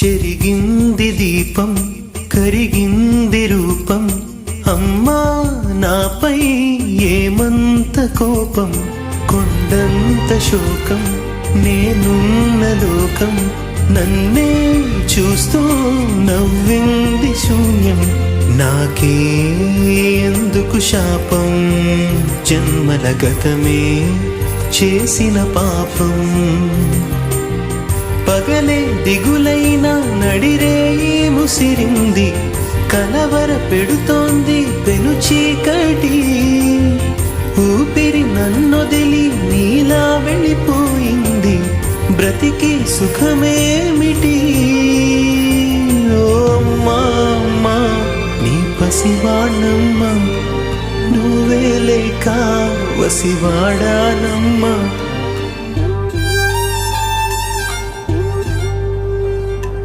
చెరిగింది దీపం కరిగింది రూపం అమ్మా నాపై ఏమంత కోపం కొండంత శోకం నేనున్న లోకం నన్నే చూస్తూ నవ్వింది శూన్యం నాకే ఎందుకు శాపం జన్మల గతమే చేసిన పాపం పగలే దిగులైన నడిరేయి ముసిరింది కలవర పెడుతోంది పెను చీకటి ఊపిరి నన్నొదిలి నీలా వెళ్ళిపోయింది బ్రతికి సుఖమేమిటి ఓ అమ్మా నీ పసివాణమ్మ నువ్వే లేక వసివాడానమ్మా